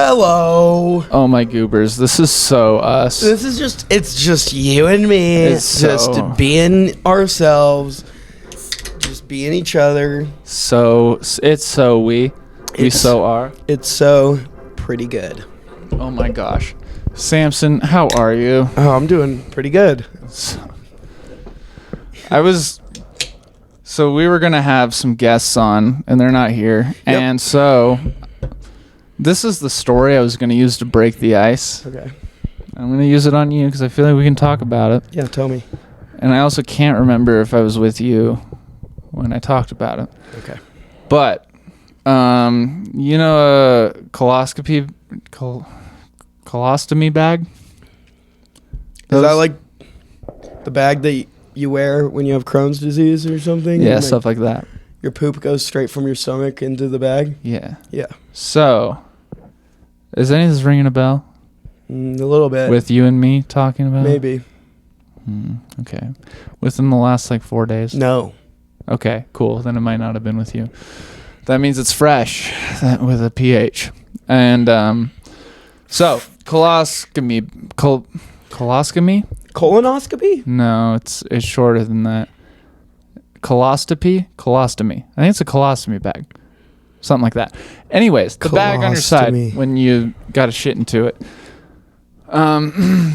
Hello. Oh my goobers, this is so us. It's just you and me. It's just being ourselves. Just being each other. So we so are. It's so pretty good. Oh my gosh. Samson, how are you? Oh, I'm doing pretty good. So we were going to have some guests on, and they're not here. Yep. And so this is the story I was going to use to break the ice. Okay. I'm going to use it on you because I feel like we can talk about it. Yeah, tell me. And I also can't remember if I was with you when I talked about it. Okay. But, you know a colostomy bag? Is that like the bag that you wear when you have Crohn's disease or something? Yeah, stuff like that. Your poop goes straight from your stomach into the bag? Yeah. Yeah. So, is any of this ringing a bell? A little bit. With you and me talking about it? Maybe. Okay. Within the last 4 days? No. Okay, cool. Then it might not have been with you. That means it's fresh with a pH. And so coloscopy. Colonoscopy? No, it's shorter than that. Colostomy. I think it's a colostomy bag. Something like that. Anyways, the bag on your side when you got to shit into it.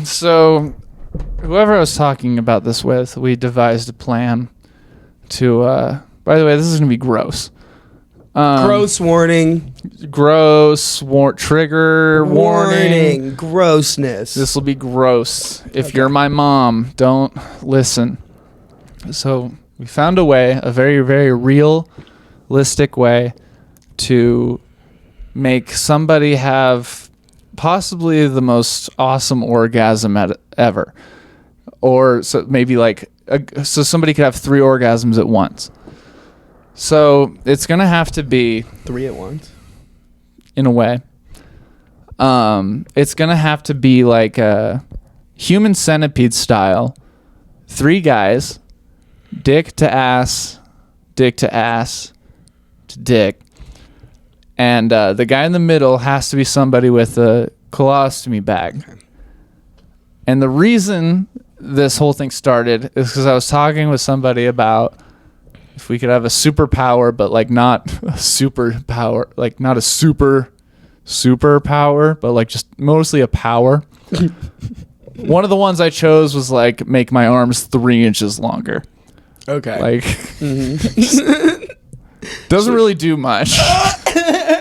So whoever I was talking about this with, we devised a plan to by the way, this is going to be gross. Gross warning. Trigger warning. Grossness. This will be gross. If you're my mom, don't listen. So we found a way, a very, very realistic way to make somebody have possibly the most awesome orgasm ever. Or so maybe so somebody could have 3 orgasms at once. So it's going to have to be 3 at once. In a way. It's going to have to be like a human centipede style. 3 guys, dick to ass to dick. And the guy in the middle has to be somebody with a colostomy bag. Okay. And the reason this whole thing started is because I was talking with somebody about if we could have a superpower, but not a superpower, not a superpower, but just mostly a power. One of the ones I chose was make my arms 3 inches longer. Okay. Doesn't really do much.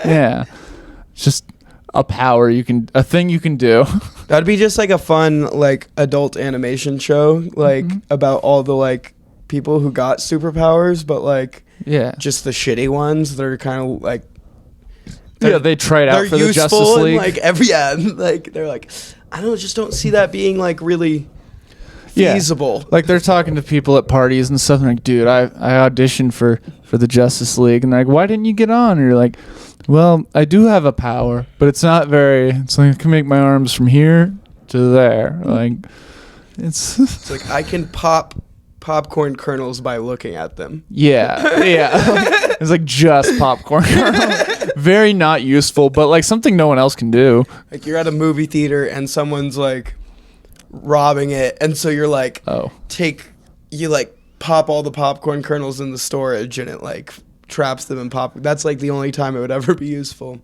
Yeah. Just a power a thing you can do. That'd be just a fun adult animation show about all the people who got superpowers, but just the shitty ones. They're kind of they tried out for the Justice League. They're I don't see that being really feasible. Yeah. They're talking to people at parties and stuff. And they're dude, I auditioned for the Justice League, and they're why didn't you get on? And you're well, I do have a power, but it's not very. It's I can make my arms from here to there. It's I can pop popcorn kernels by looking at them. Yeah. It's just popcorn kernels. Very not useful, but something no one else can do. You're at a movie theater and someone's robbing it, and so you're pop all the popcorn kernels in the storage, and it traps them in pop. That's the only time it would ever be useful.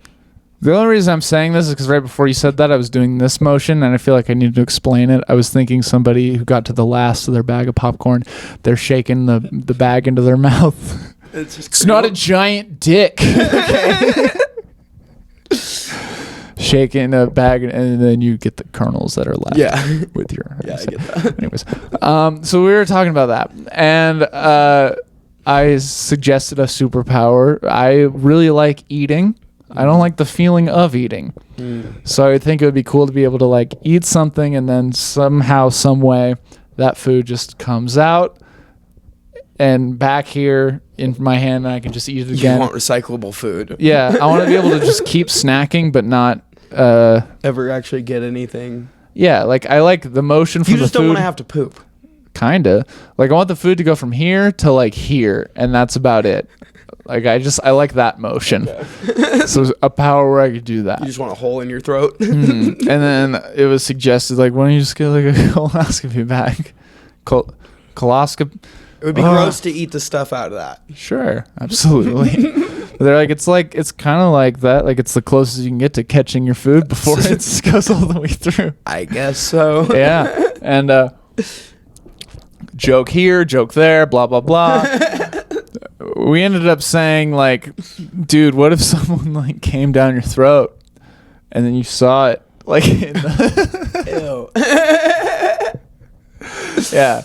The only reason I'm saying this is because right before you said that, I was doing this motion, and I feel I need to explain it. I was thinking somebody who got to the last of their bag of popcorn, they're shaking the bag into their mouth. It's not a giant dick. Okay. Shaking a bag, and then you get the kernels that are left. Yeah. With your. Yeah, I get that. Anyways, so we were talking about that, and I suggested a superpower. I really like eating. I don't like the feeling of eating. So I think it would be cool to be able to eat something, and then somehow, some way, that food just comes out and back here in my hand, and I can just eat it again. You want recyclable food. Yeah, I want to be able to just keep snacking, but not ever actually get anything. Yeah, I like the motion from the food. You just don't want to have to poop. Kinda. Like I want the food to go from here to like here, and that's about it. Like I like that motion. Okay. So a power where I could do that. You just want a hole in your throat. And then it was suggested like, why don't you just get like a colonoscopy bag? Coloscopy. It would be gross to eat the stuff out of that. Sure, absolutely. They're like it's kind of like that. Like it's the closest you can get to catching your food before it goes all the way through. I guess so. Yeah, and joke here, joke there, blah blah blah. We ended up saying like, dude, what if someone like came down your throat and then you saw it like in the Ew. Yeah.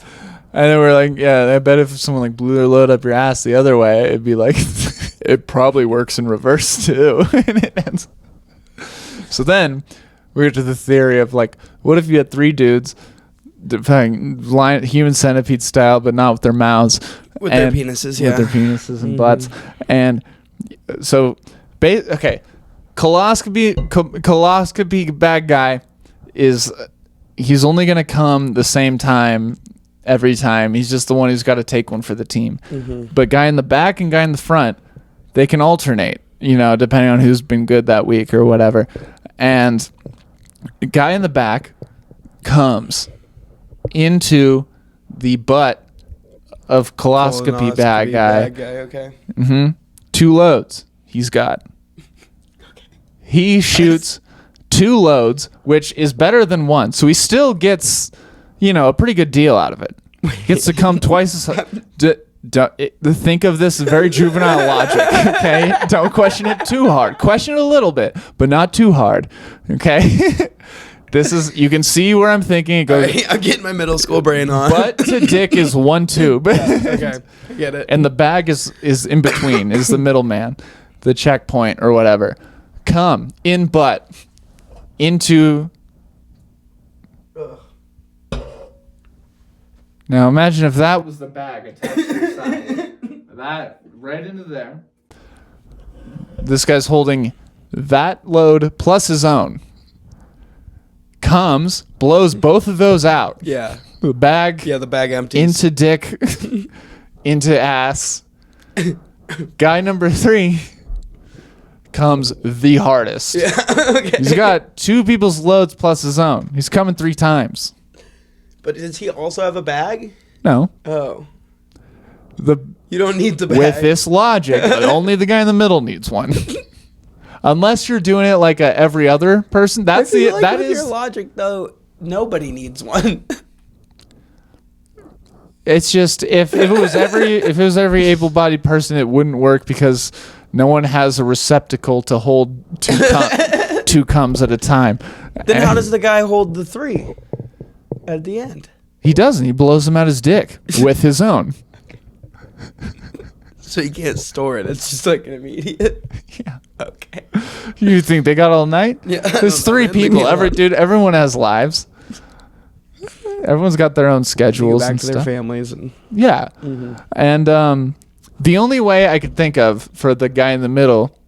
And then we're like, yeah, I bet if someone like blew their load up your ass the other way, it'd be like, it probably works in reverse too. And it ends. So then we get to the theory of like, what if you had 3 dudes, human centipede style, but not with their mouths. With their penises, yeah. With their penises and butts. And so, okay, coloscopy bad guy he's only going to come the same time every time. He's just the one who's got to take one for the team. But guy in the back and guy in the front, they can alternate, depending on who's been good that week or whatever. And the guy in the back comes into the butt of colonoscopy bad guy. Okay. 2 loads he's got. He shoots 2 loads, which is better than 1. So he still gets, a pretty good deal out of it. Gets to come twice as think of this as very juvenile logic, okay? Don't question it too hard. Question it a little bit, but not too hard, okay? This is, you can see where I'm thinking. It goes. Right, I'm getting my middle school brain on. Butt to dick is 1 tube. Yeah, okay, I get it. And the bag is in between, is the middleman, the checkpoint or whatever. Come in butt into. Ugh. Now imagine if that was the bag attached to the side. That right into there. This guy's holding that load plus his own. Comes, blows both of those out. Yeah. The bag. Yeah, the bag empties. Into dick, into ass. Guy number 3 comes the hardest. Yeah. Okay. He's got 2 people's loads plus his own. He's coming 3 times. But does he also have a bag? No. Oh. You don't need the bag. With this logic, only the guy in the middle needs one. Unless you're doing it like every other person, that's I feel like with your logic though. Nobody needs one. It's just if it was every able-bodied person, it wouldn't work because no one has a receptacle to hold 2 comes at a time. Then how does the guy hold the 3 at the end? He doesn't. He blows them out his dick with his own. So you can't store it. It's just like an immediate. Yeah. Okay. You think they got all night? Yeah. There's 3 people. Everyone has lives. Everyone's got their own schedules back and to stuff. their families and yeah. And the only way I could think of for the guy in the middle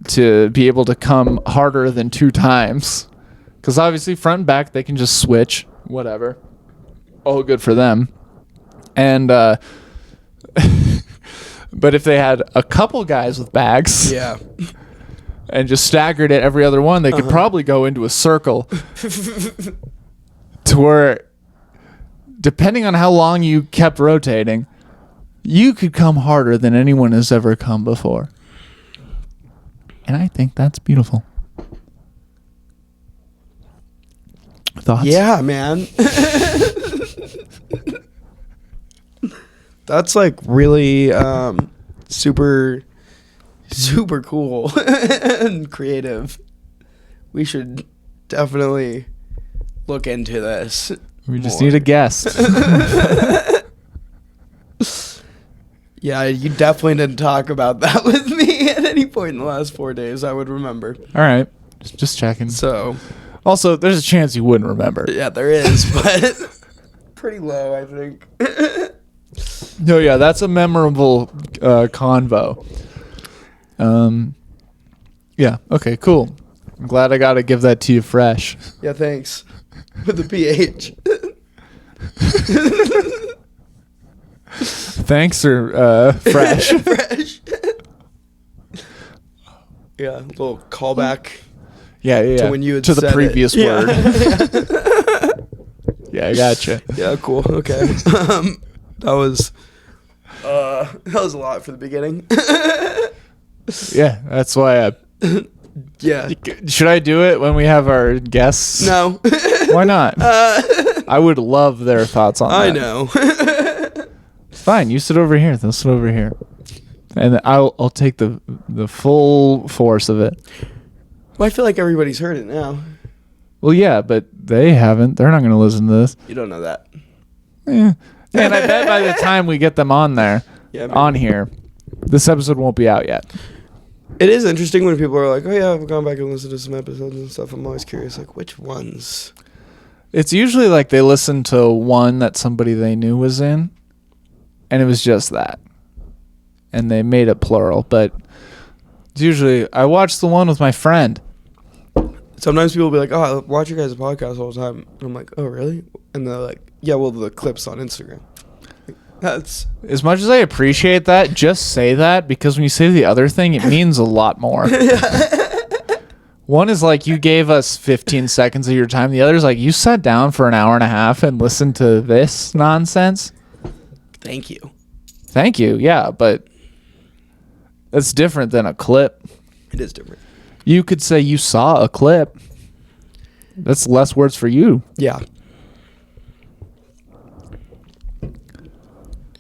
to be able to come harder than 2 times, because obviously front and back they can just switch, whatever. All good for them. And but if they had a couple guys with bags, yeah, and just staggered it every other one, they could probably go into a circle to where, depending on how long you kept rotating, you could come harder than anyone has ever come before. And I think that's beautiful. Thoughts? Yeah, man. That's like really super cool and creative. We should definitely look into this. We just need a guest. Yeah, you definitely didn't talk about that with me at any point in the last 4 days. I would remember. All right. Just checking. So, also, there's a chance you wouldn't remember. Yeah, there is, but pretty low, I think. No, yeah, that's a memorable convo. Yeah, okay, cool. I'm glad I got to give that to you fresh. Yeah, thanks. With the PH. Thanks or fresh? Fresh. Yeah, a little callback. Yeah. To when you had to the said previous it. word. Yeah, I gotcha. Yeah, cool. Okay. That was a lot for the beginning. Yeah, that's why Yeah. should I do it when we have our guests? No. Why not? I would love their thoughts on that. I know. Fine, you sit over here. They'll sit over here. And I'll take the full force of it. Well, I feel like everybody's heard it now. Well, yeah, but they haven't. They're not going to listen to this. You don't know that. And I bet by the time we get them on there, on here, this episode won't be out yet. It is interesting when people are like, oh yeah, I've gone back and listened to some episodes and stuff. I'm always curious, like, which ones? It's usually like they listened to one that somebody they knew was in, and it was just that. And they made it plural, but it's usually, I watched the one with my friend. Sometimes people will be like, oh, I watch your guys' podcast all the time. And I'm like, oh, really? And they're like, yeah, well, the clips on Instagram. Like, that's... As much as I appreciate that, just say that, because when you say the other thing, it means a lot more. One is like, you gave us 15 seconds of your time. The other is like, you sat down for an hour and a half and listened to this nonsense. Thank you. Thank you. Yeah, but that's different than a clip. It is different. You could say you saw a clip. That's less words for you. Yeah.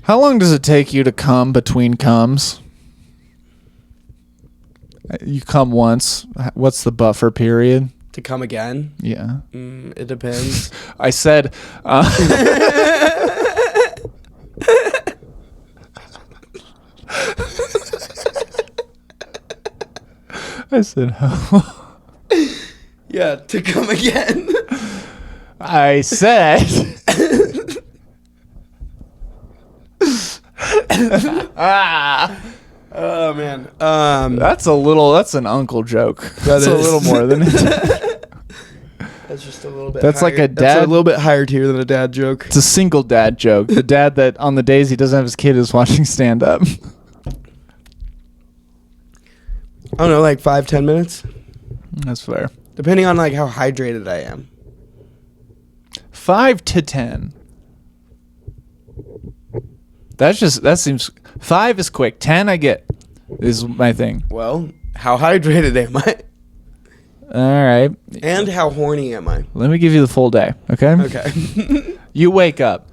How long does it take you to come between comes? You come once. What's the buffer period? To come again? Yeah. It depends. I said... I said, how? Yeah, to come again. I said. Oh man. That's an uncle joke. That's a little more than it. That's just a little bit. That's higher. like a dad. That's a little bit higher tier than a dad joke. It's a single dad joke. The dad that on the days he doesn't have his kid is watching stand up. I don't know, like 5-10 minutes. That's fair. Depending on like how hydrated I am. 5 to 10. That seems 5 is quick. 10 I get is my thing. Well, how hydrated am I? All right. And how horny am I? Let me give you the full day, okay? Okay. You wake up.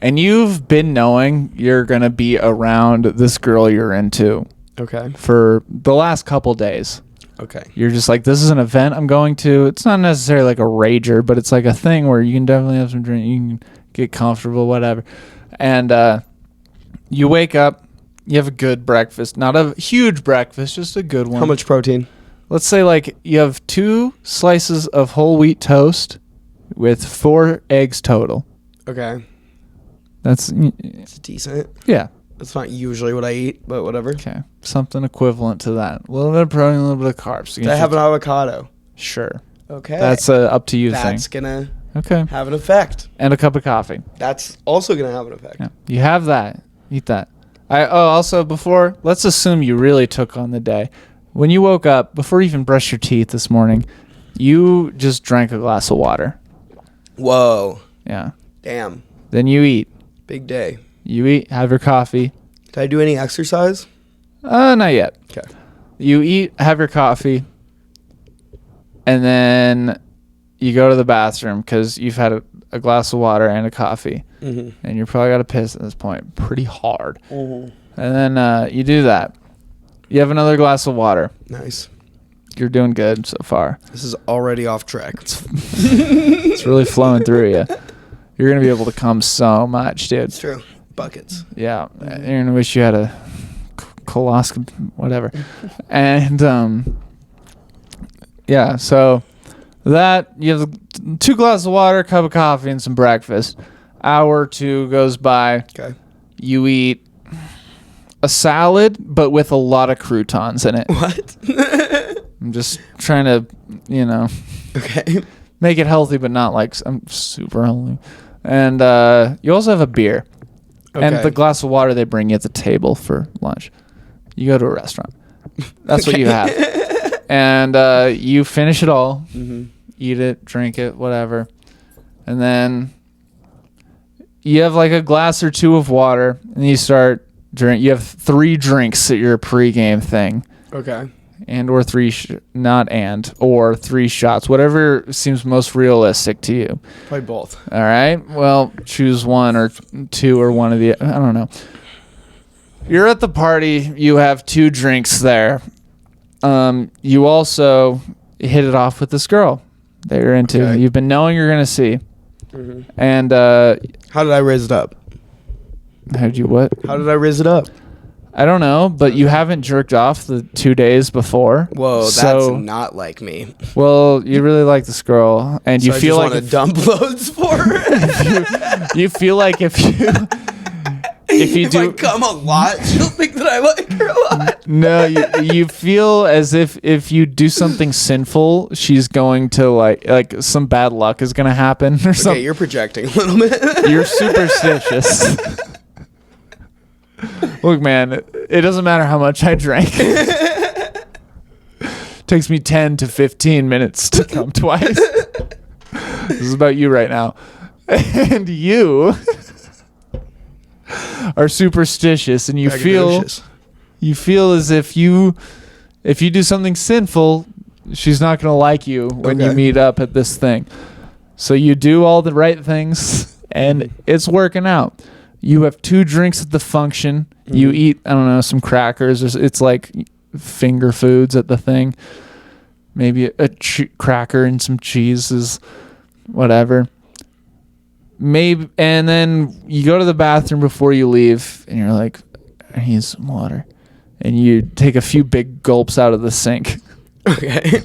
And you've been knowing you're going to be around this girl you're into. Okay. For the last couple days. Okay. You're just like, this is an event I'm going to. It's not necessarily like a rager, but it's like a thing where you can definitely have some drink. You can get comfortable, whatever. And you wake up. You have a good breakfast. Not a huge breakfast, just a good one. How much protein? Let's say like you have 2 slices of whole wheat toast with 4 eggs total. Okay. It's decent. Yeah. That's not usually what I eat, but whatever. Okay. Something equivalent to that. A little bit of protein, a little bit of carbs. Do I have an avocado? Sure. Okay. That's a up to you thing. That's going to have an effect. And a cup of coffee. That's also going to have an effect. Yeah. You have that. Eat that. Also, let's assume you really took on the day. When you woke up, before you even brushed your teeth this morning, you just drank a glass of water. Whoa. Yeah. Damn. Then you eat. Big day. You eat, have your coffee. Did I do any exercise? Not yet. Okay. You eat, have your coffee, and then you go to the bathroom because you've had a glass of water and a coffee, and you're probably got to piss at this point pretty hard. And then you do that. You have another glass of water. Nice. You're doing good so far. This is already off track. It's really flowing through you. You're going to be able to come so much, dude. It's true. Buckets. Yeah. You're going to wish you had a coloscopy, whatever. And, yeah, so that, you have 2 glasses of water, a cup of coffee, and some breakfast. Hour or 2 goes by. Okay. You eat a salad, but with a lot of croutons in it. What? I'm just trying to, Okay. make it healthy, but not like I'm super healthy. And you also have a beer. Okay. And the glass of water they bring you at the table for lunch. You go to a restaurant. That's what you have. And you finish it all. Mm-hmm. Eat it, drink it, whatever. And then you have like a glass or two of water. And you start drink. You have 3 drinks at your pregame thing. Okay. And or 3 or 3 shots, whatever seems most realistic to you. Probably both. All right. Well, choose 1 or 2 or one of the. I don't know. You're at the party. You have 2 drinks there. You also hit it off with this girl that you're into. Okay. You've been knowing you're gonna see. Mm-hmm. And how did I raise it up? How did you what? How did I raise it up? I don't know, but you haven't jerked off the 2 days before. Whoa, that's not like me. Well, you really like this girl, and you feel like I just want to dump loads for her. you feel like if I come a lot, she'll think that I like her a lot. No, you feel as if you do something sinful, she's going to like some bad luck is going to happen or something. Okay, you're projecting a little bit. You're superstitious. Look, man, it doesn't matter how much I drank. Takes me 10 to 15 minutes to come twice. This is about you right now. And you are superstitious, and you feel as if you do something sinful, she's not going to like you when you meet up at this thing. So you do all the right things, and it's working out. You have 2 drinks at the function. Mm-hmm. You eat, I don't know, some crackers. It's like finger foods at the thing. Maybe a cracker and some cheese is whatever. Maybe, and then you go to the bathroom before you leave, and you're like, I need some water. And you take a few big gulps out of the sink. Okay.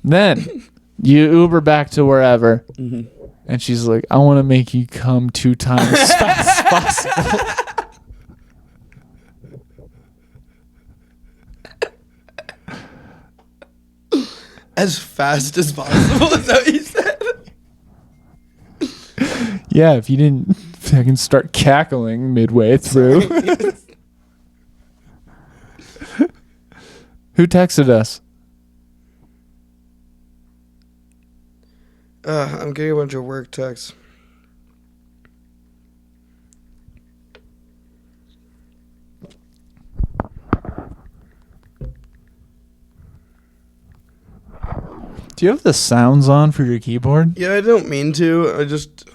Then you Uber back to wherever. Mm-hmm. And she's like, I want to make you come 2 times as fast as possible. As fast as possible, is that what you said? Yeah, if you didn't fucking start cackling midway through. Who texted us? I'm getting a bunch of work texts. Do you have the sounds on for your keyboard? Yeah, I don't mean to. I just...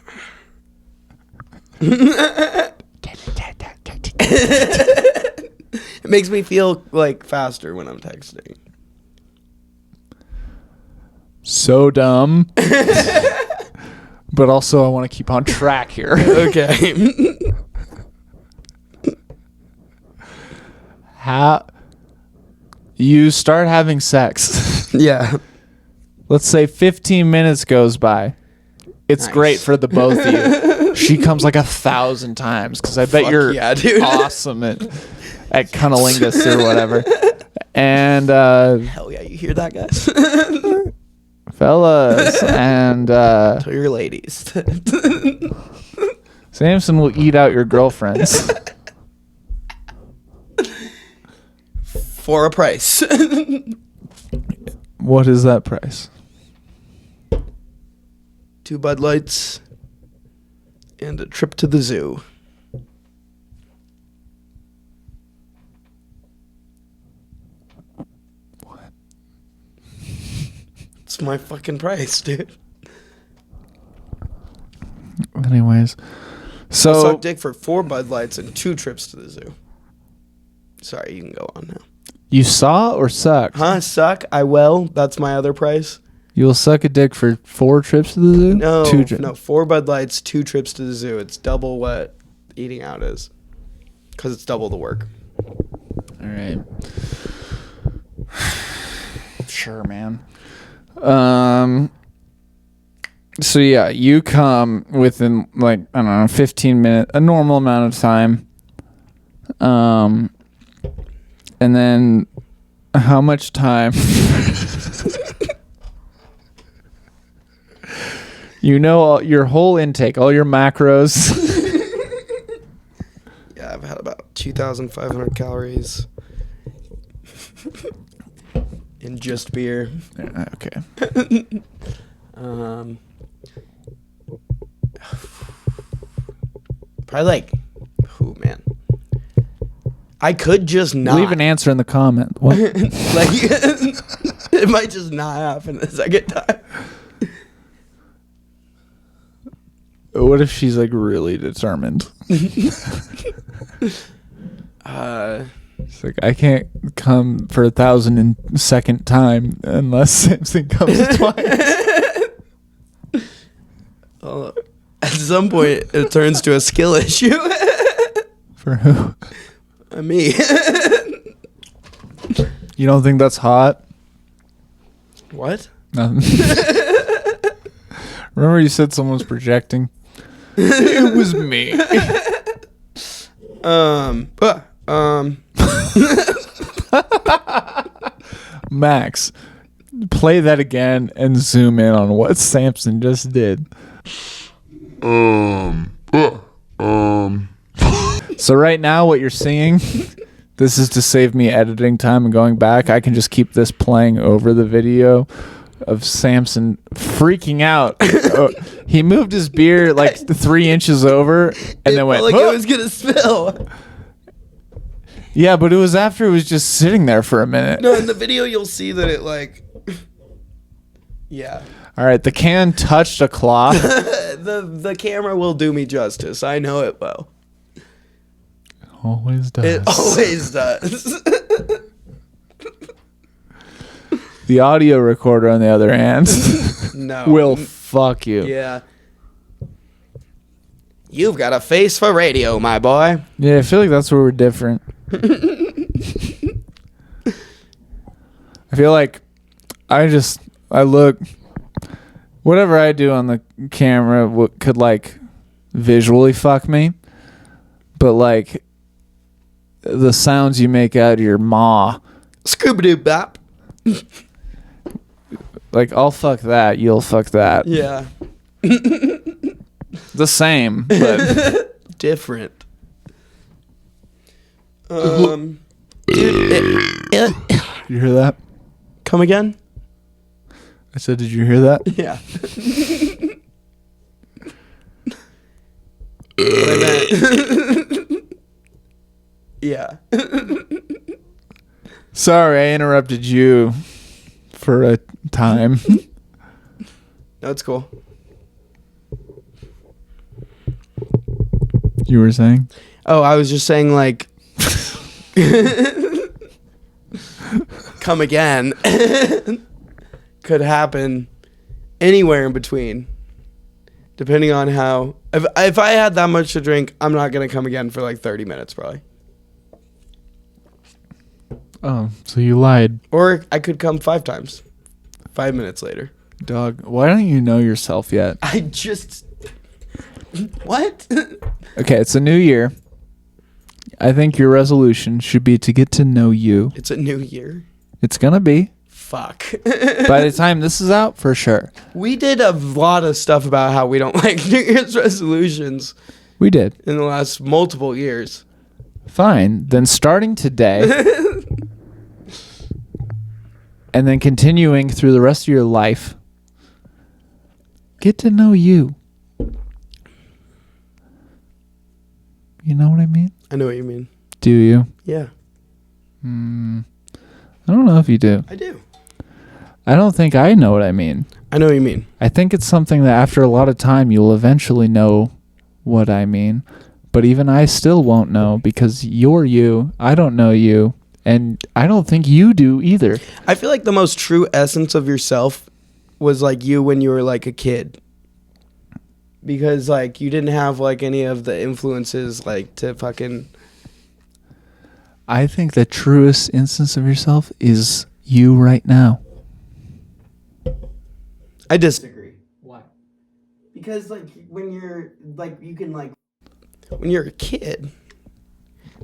It makes me feel like faster when I'm texting. So dumb. But also I want to keep on track here. Okay. How you start having sex. Yeah. Let's say 15 minutes goes by. It's great for the both of you. She comes like 1,000 times because I bet you're awesome at cunnilingus or whatever. And hell yeah, you hear that, guys? Fellas, and tell your ladies. Samson will eat out your girlfriends for a price. What is that price? 2 Bud Lights and a trip to the zoo. What? It's my fucking price, dude. Anyways, so I'll suck dick for 4 Bud Lights and 2 trips to the zoo. Sorry, you can go on now. You saw or sucked? Huh? Suck? I will. That's my other price. You'll suck a dick for 4 trips to the zoo? No, no. 4 Bud Lights, 2 trips to the zoo. It's double what eating out is. Because it's double the work. All right. Sure, man. So yeah, you come within like, I don't know, 15 minutes, a normal amount of time. And then how much time You know your whole intake, all your macros. Yeah, I've had about 2,500 calories in just beer. Yeah, okay. Probably like, oh man, I could just not leave an answer in the comment. What? like it might just not happen the second time. What if she's like really determined? It's like, I can't come for 1,002nd time unless Samson comes twice. At some point, it turns to a skill issue. For who? Me. You don't think that's hot? What? Remember you said someone's projecting? It was me. Max, play that again and zoom in on what Samson just did. So right now what you're seeing, this is to save me editing time and going back. I can just keep this playing over the video of Samson freaking out. He moved his beer like 3 inches over and then went like it was gonna spill. Yeah, but it was after it was just sitting there for a minute. No, in the video you'll see that it like, yeah. All right, the can touched a cloth. The camera will do me justice. I know it will. Always does. It always does. The audio recorder, on the other hand, no, will fuck you. Yeah. You've got a face for radio, my boy. Yeah, I feel like that's where we're different. I feel like I look, whatever I do on the camera could like visually fuck me, but like the sounds you make out of your maw, Scooby-Doo bop. like I'll fuck that, you'll fuck that. Yeah. The same, but different. Dude, you hear that? Come again? I said, did you hear that? Yeah. What I meant. Yeah. Sorry, I interrupted you for a time. No, it's cool. You were saying? Oh, I was just saying, like, come again could happen anywhere in between, depending on how. If I had that much to drink, I'm not gonna come again for like 30 minutes, probably. Oh, so you lied. Or I could come 5 times, 5 minutes later. Dog, why don't you know yourself yet? I just. What? Okay, it's a new year. I think your resolution should be to get to know you. It's a new year. It's gonna be. Fuck. By the time this is out, for sure. We did a lot of stuff about how we don't like New Year's resolutions We did. in the last multiple years. Fine. Then starting today, and then continuing through the rest of your life, get to know you. You know what I mean? I know what you mean. Do you? Yeah. I don't know if you do. I do. I don't think I know what I mean. I know what you mean. I think it's something that after a lot of time you'll eventually know what I mean. But even I still won't know because you're you. I don't know you. And I don't think you do either. I feel like the most true essence of yourself was like you when you were like a kid. Because like you didn't have like any of the influences like to fucking. I think the truest instance of yourself is you right now. I disagree. Why? Because like when you're like you can like when you're a kid,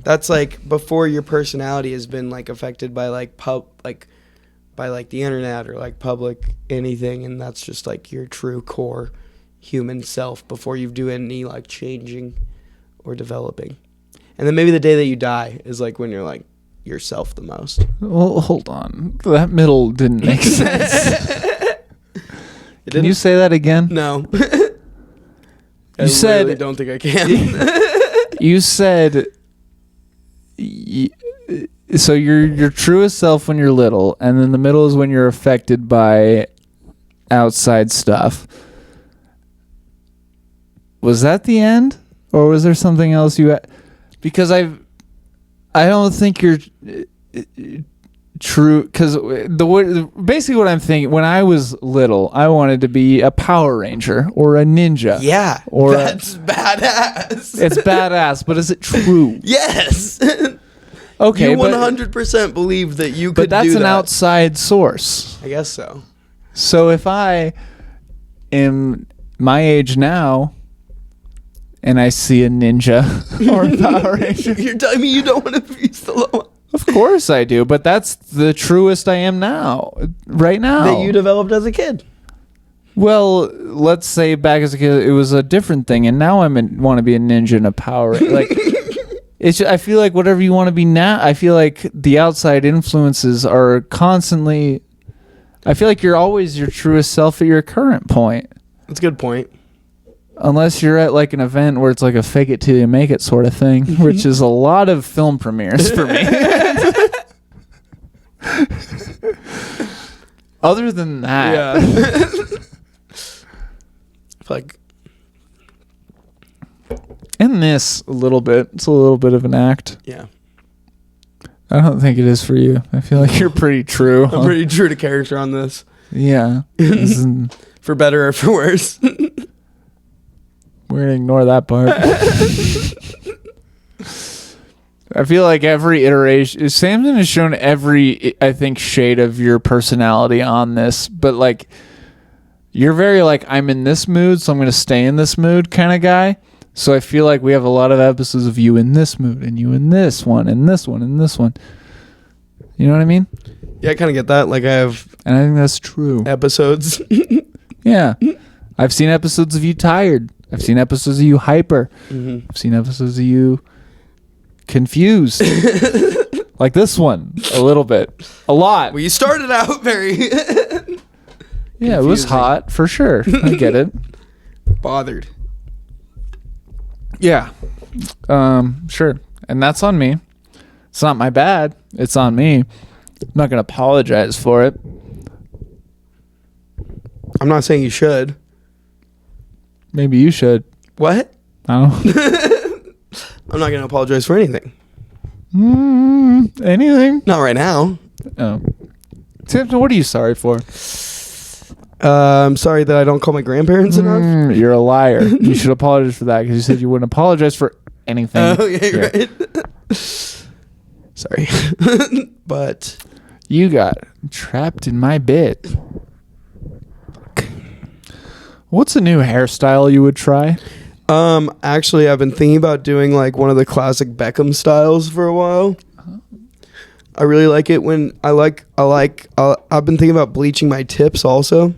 that's like before your personality has been like affected by like by like the internet or like public anything, and that's just like your true core human self before you do any like changing or developing. And then maybe the day that you die is like when you're like yourself the most. Well, hold on. That middle didn't make sense. Can you say that again? No. You said, really don't think I can. You said, so you're your truest self when you're little, and then the middle is when you're affected by outside stuff. Was that the end, or was there something else you? Because I don't think you're true. Because basically what I'm thinking, when I was little, I wanted to be a Power Ranger or a ninja. Yeah, or that's badass. It's badass, but is it true? Yes. Okay, you 100% believe that you could do that. But that's an outside source. I guess so. So if I am my age now and I see a ninja or a Power Ranger, you're telling me you don't want to be Stallone? Of course I do, but that's the truest I am now, right now. That you developed as a kid. Well, let's say back as a kid, it was a different thing, and now want to be a ninja and a Power Ranger. Like, it's just, I feel like whatever you want to be now, I feel like the outside influences are constantly. I feel like you're always your truest self at your current point. That's a good point. Unless you're at like an event where it's like a fake it till you make it sort of thing, which is a lot of film premieres for me. Other than that, yeah. I feel like in this a little bit, it's a little bit of an act. Yeah. I don't think it is for you. I feel like you're pretty true. I'm pretty true to character on this. Yeah. For better or for worse. We're going to ignore that part. I feel like every iteration, Samson has shown every, I think, shade of your personality on this, but like, you're very like, I'm in this mood, so I'm going to stay in this mood kind of guy. So I feel like we have a lot of episodes of you in this mood, and you in this one, and this one, and this one. You know what I mean? Yeah, I kind of get that. Like, I have... And I think that's true. Episodes. Yeah. I've seen episodes of you tired. I've seen episodes of you hyper. Mm-hmm. I've seen episodes of you confused. Like this one. A little bit. A lot. Well, you started out very... Yeah, it was hot, for sure. I get it. Bothered. Yeah. Sure. And that's on me. It's not my bad. It's on me. I'm not going to apologize for it. I'm not saying you should. Maybe you should. What? I don't know. I'm not going to apologize for anything. Anything? Not right now. Oh. Samson, what are you sorry for? I'm sorry that I don't call my grandparents enough. You're a liar. You should apologize for that because you said you wouldn't apologize for anything. Oh, yeah, you're right. Sorry. But you got trapped in my bit. What's a new hairstyle you would try? Actually, I've been thinking about doing like one of the classic Beckham styles for a while. I really like it when I've been thinking about bleaching my tips also.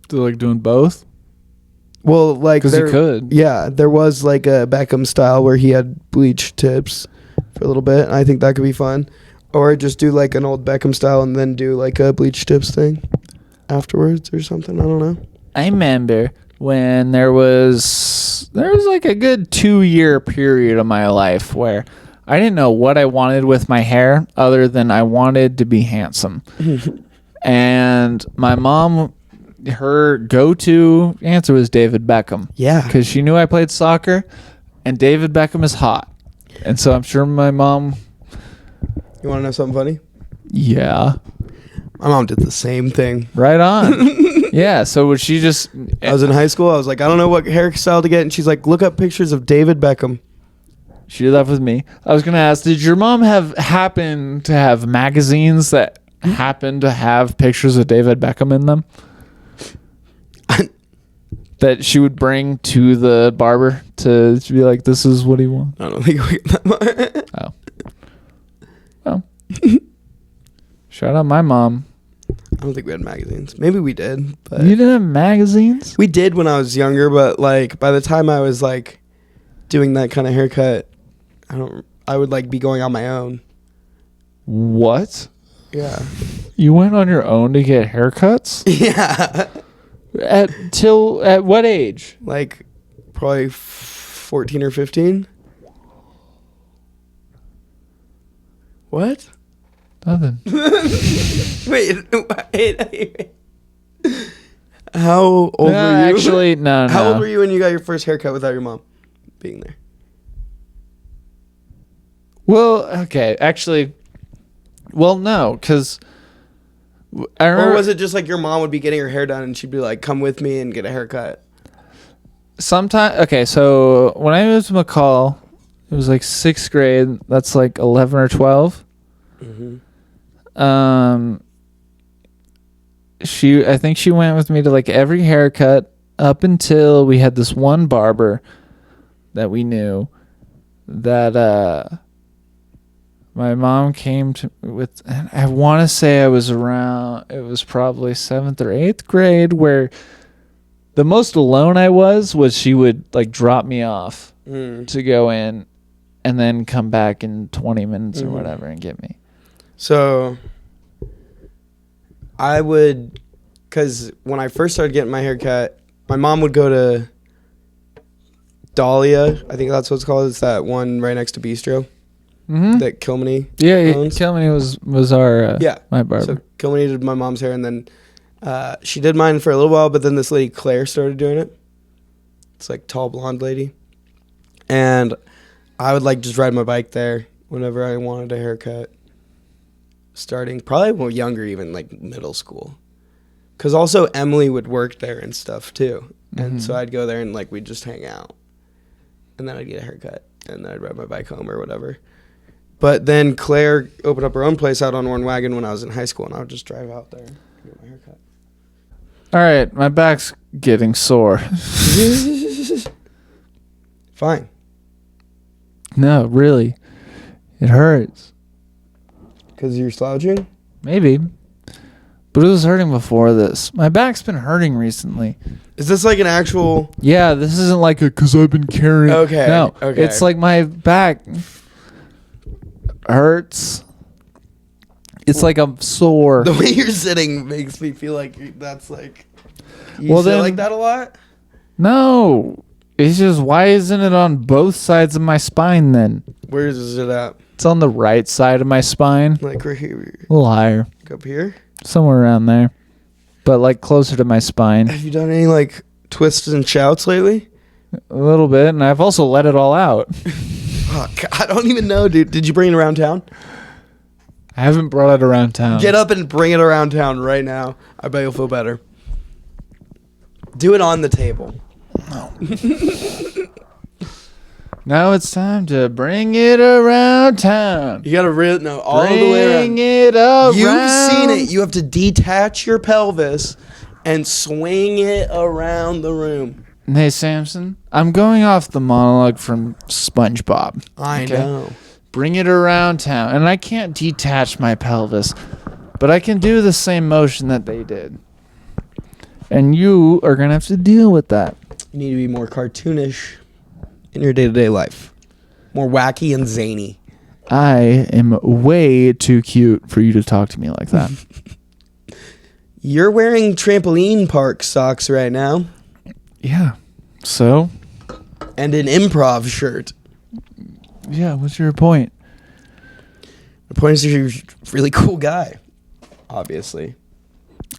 Do like doing both? Well, like, because you could. Yeah, there was like a Beckham style where he had bleached tips for a little bit. And I think that could be fun. Or just do like an old Beckham style and then do like a bleached tips thing afterwards or something. I don't know. I remember when there was like a good 2-year period of my life where I didn't know what I wanted with my hair other than I wanted to be handsome. And my mom, her go-to answer was David Beckham. Yeah. Because she knew I played soccer, and David Beckham is hot. And so I'm sure my mom... You want to know something funny? Yeah. My mom did the same thing. Right on. Yeah, so would she just... I was in high school. I was like, I don't know what hairstyle to get. And she's like, look up pictures of David Beckham. She did that with me. I was going to ask, did your mom happen to have magazines that happen to have pictures of David Beckham in them? That she would bring to the barber to be like, this is what he wants? I don't think we get that far. Oh. Well. Shout out my mom. don't think we had magazines. Maybe we did, but You didn't have magazines? we did when I was younger. But like by the time I was like doing that kind of haircut, I would like be going on my own. What? Yeah. You went on your own to get haircuts? Yeah. At what age? Like probably 14 or 15. What? Nothing. Wait. How old were you? Actually, no. How old were you when you got your first haircut without your mom being there? Well, okay. Actually, well, no, because I remember. Or was it just like your mom would be getting her hair done and she'd be like, come with me and get a haircut? Sometime. Okay, so when I moved to McCall, it was like 6th grade. That's like 11 or 12. Mm-hmm. I think she went with me to like every haircut up until we had this one barber that we knew that my mom came to with, and I want to say it was probably 7th or 8th grade, where the most alone I was she would like drop me off to go in and then come back in 20 minutes or whatever and get me. So I would, because when I first started getting my hair cut, my mom would go to Dahlia. I think that's what it's called. It's that one right next to Bistro that Kilmany owns. Kilmany was our my barber. So Kilmany did my mom's hair, and then she did mine for a little while, but then this lady Claire started doing it. It's like tall blonde lady. And I would like just ride my bike there whenever I wanted a haircut. Starting probably more younger, even like middle school. Because also Emily would work there and stuff too. And so I'd go there and like we'd just hang out. And then I'd get a haircut. And then I'd ride my bike home or whatever. But then Claire opened up her own place out on Warren Wagon when I was in high school. And I would just drive out there and get my haircut. All right, my back's getting sore. Fine. No, really. It hurts. Because you're slouching? Maybe. But it was hurting before this. My back's been hurting recently. Is this like an actual... Yeah, this isn't like a because I've been carrying... Okay. No, okay. It's like my back hurts. It's like I'm sore. The way you're sitting makes me feel like that's like... You Well, sit then- like that a lot? No. It's just, why isn't it on both sides of my spine then? Where is it at? It's on the right side of my spine. Like right here? A little higher. Like up here? Somewhere around there. But like closer to my spine. Have you done any like twists and shouts lately? A little bit. And I've also let it all out. Fuck, I don't even know, dude. Did you bring it around town? I haven't brought it around town. Get up and bring it around town right now. I bet you'll feel better. Do it on the table. No. Now it's time to bring it around town. You gotta all the way around. Bring it around. You've seen it. You have to detach your pelvis and swing it around the room. Hey, Samson, I'm going off the monologue from SpongeBob. I know. Bring it around town. And I can't detach my pelvis, but I can do the same motion that they did. And you are going to have to deal with that. You need to be more cartoonish in your day-to-day life. More wacky and zany. I am way too cute for you to talk to me like that. You're wearing trampoline park socks right now. Yeah. So? And an improv shirt. Yeah, what's your point? The point is you're a really cool guy. Obviously.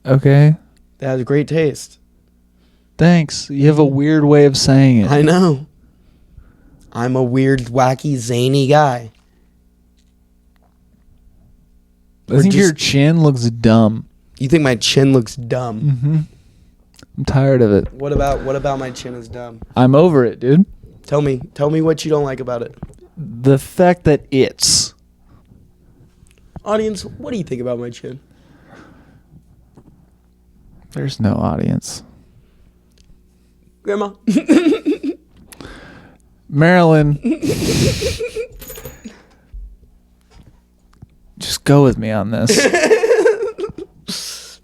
Okay. That has great taste. Thanks. You have a weird way of saying it. I know. I'm a weird, wacky, zany guy. I think your chin looks dumb. You think my chin looks dumb? Mm-hmm. I'm tired of it. What about my chin is dumb? I'm over it, dude. Tell me what you don't like about it. The fact that it's. Audience, what do you think about my chin? There's no audience. Grandma. Marilyn. Just go with me on this.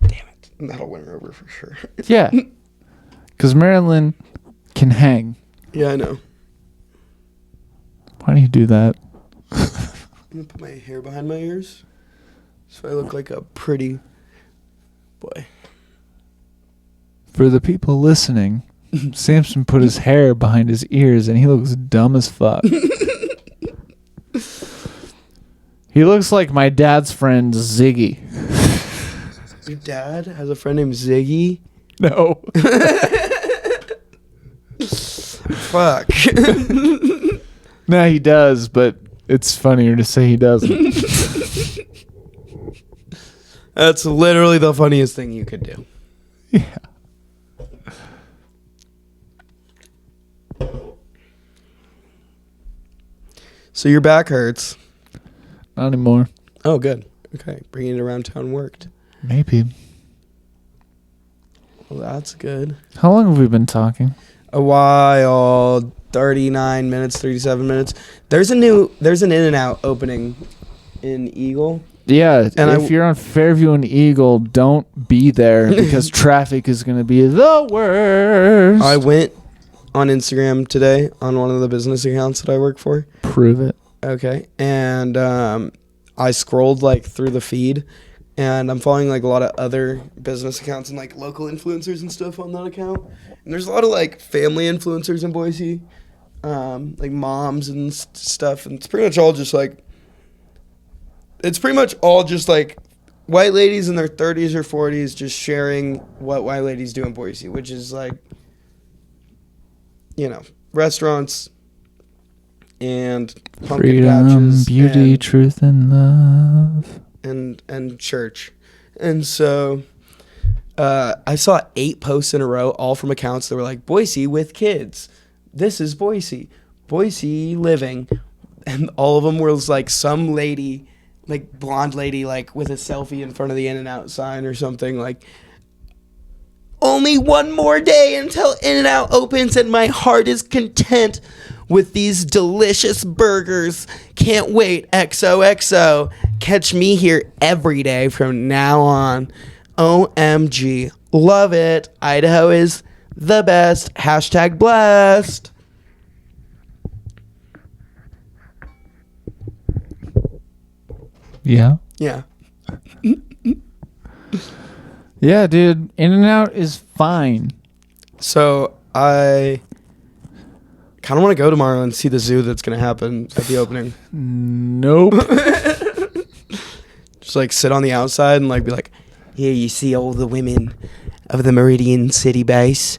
Damn And that'll win her over for sure. Yeah. Because Marilyn can hang. Yeah, I know. Why do you do that? I'm going to put my hair behind my ears so I look like a pretty boy. For the people listening, Samson put his hair behind his ears and he looks dumb as fuck. He looks like my dad's friend Ziggy. Your dad has a friend named Ziggy? No. Fuck. No, he does, but it's funnier to say he doesn't. That's literally the funniest thing you could do. Yeah. So your back hurts. Not anymore. Oh, good. Okay. Bringing it around town worked. Maybe. Well, that's good. How long have we been talking? A while. 39 minutes, 37 minutes. There's an In-N-Out opening in Eagle. Yeah, and if you're on Fairview and Eagle, don't be there because traffic is going to be the worst. I went on Instagram today on one of the business accounts that I work for. Prove it. Okay. And I scrolled like through the feed, and I'm following like a lot of other business accounts and like local influencers and stuff on that account. And there's a lot of like family influencers in Boise, like moms and stuff. And it's pretty much all just like white ladies in their 30s or 40s just sharing what white ladies do in Boise, which is like, you know, restaurants and pumpkin freedom, patches, beauty, truth, and love, and church. And so I saw 8 posts in a row, all from accounts that were like, Boise with kids. This is Boise living. And all of them were like some lady, like blonde lady, like with a selfie in front of the In-N-Out sign or something, like, only one more day until In-N-Out opens and my heart is content with these delicious burgers. Can't wait, XOXO. Catch me here every day from now on. OMG. Love it. Idaho is the best. Hashtag blessed. Yeah. Yeah. Yeah, dude. In-N-Out is fine. So I kind of want to go tomorrow and see the zoo that's going to happen at the opening. Nope. Just like sit on the outside and like be like, here you see all the women of the Meridian City base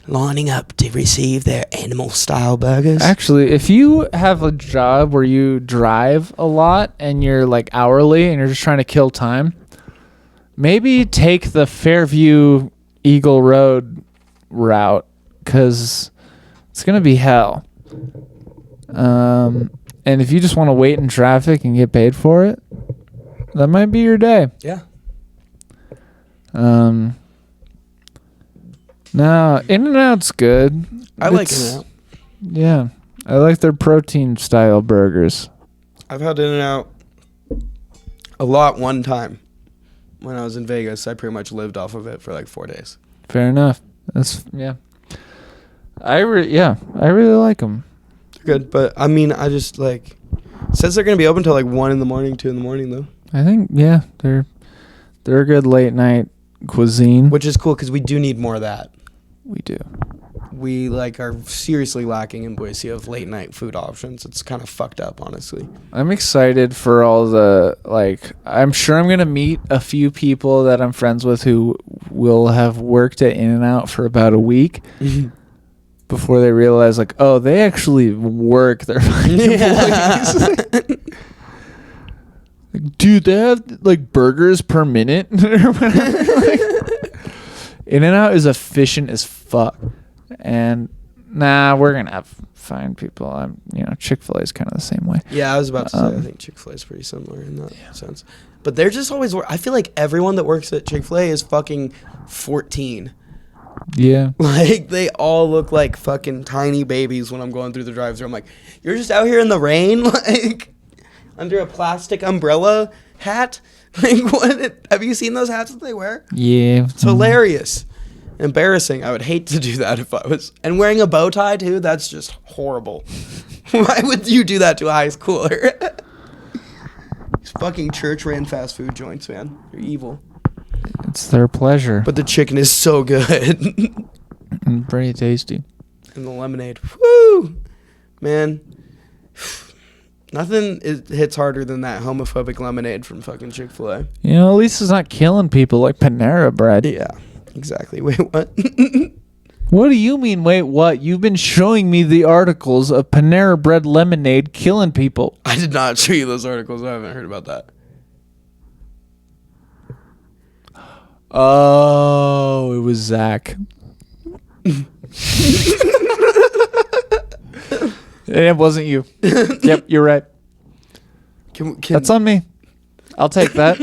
lining up to receive their animal style burgers. Actually, if you have a job where you drive a lot and you're like hourly and you're just trying to kill time, maybe take the Fairview Eagle Road route because it's going to be hell. And if you just want to wait in traffic and get paid for it, that might be your day. Yeah. No, In-N-Out's good. I like In-N-Out. Yeah. I like their protein style burgers. I've had In-N-Out a lot one time. When I was in Vegas, I pretty much lived off of it for like 4 days. Fair enough. That's, yeah. I really like them. They're good, but I mean, I just like, it says they're going to be open till like 1 in the morning, 2 in the morning though. I think, yeah, they're a good late night cuisine. Which is cool because we do need more of that. We do. We like are seriously lacking in Boise of late night food options. It's kind of fucked up, honestly. I'm excited for all the, like, I'm sure I'm going to meet a few people that I'm friends with who will have worked at In-N-Out for about a week before they realize, like, oh, they actually work their employees. Like, dude, they have, like, burgers per minute or whatever. Like, In-N-Out is efficient as fuck. And we're going to find people. Chick-fil-A is kind of the same way. Yeah, I was about to say, I think Chick-fil-A is pretty similar in that sense. But they're just always, I feel like everyone that works at Chick-fil-A is fucking 14. Yeah. Like, they all look like fucking tiny babies when I'm going through the drive-thru. I'm like, you're just out here in the rain? Like, under a plastic umbrella hat? Like, what? Have you seen those hats that they wear? Yeah. It's hilarious. Embarrassing. I would hate to do that if I was. And wearing a bow tie, too, that's just horrible. Why would you do that to a high schooler? These fucking church-ran fast food joints, man. They're evil. It's their pleasure. But the chicken is so good. And pretty tasty. And the lemonade. Woo! Man. Nothing hits harder than that homophobic lemonade from fucking Chick-fil-A. You know, at least it's not killing people like Panera Bread. Yeah, exactly. Wait, what? What do you mean, wait, what? You've been showing me the articles of Panera Bread lemonade killing people. I did not show you those articles. I haven't heard about that. Oh, it was Zach. It wasn't you. Yep, you're right. That's on me. I'll take that.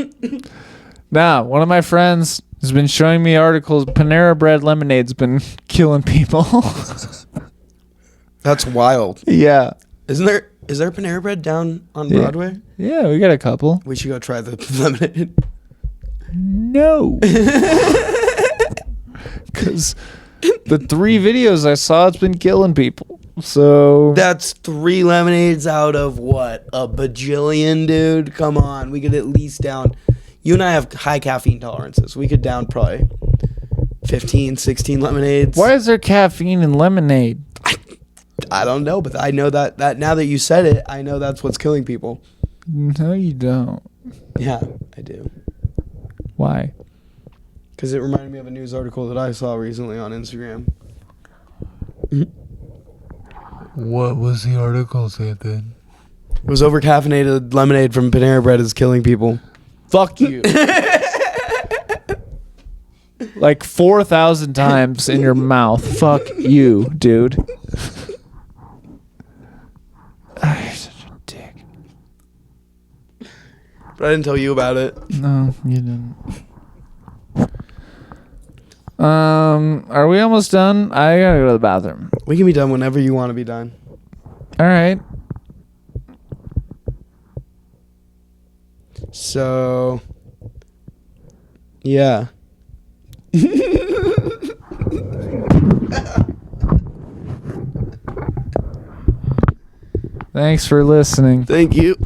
Now, one of my friends has been showing me articles. Panera Bread lemonade's been killing people. That's wild. Yeah. Is there Panera Bread down on Broadway? Yeah, we got a couple. We should go try the lemonade. No. Because the 3 videos I saw, it's been killing people. So that's 3 lemonades out of what? A bajillion, dude? Come on. We could at least down. You and I have high caffeine tolerances. We could down probably 15, 16 lemonades. Why is there caffeine in lemonade? I don't know, but I know that now that you said it, I know that's what's killing people. No, you don't. Yeah, I do. Why? Because it reminded me of a news article that I saw recently on Instagram. What was the article say then? It was over-caffeinated lemonade from Panera Bread is killing people. Fuck you. Like 4,000 times in your mouth. Fuck you, dude. You're such a dick. But I didn't tell you about it. No, you didn't. Are we almost done? I gotta go to the bathroom. We can be done whenever you want to be done. All right. So, yeah. Thanks for listening. Thank you.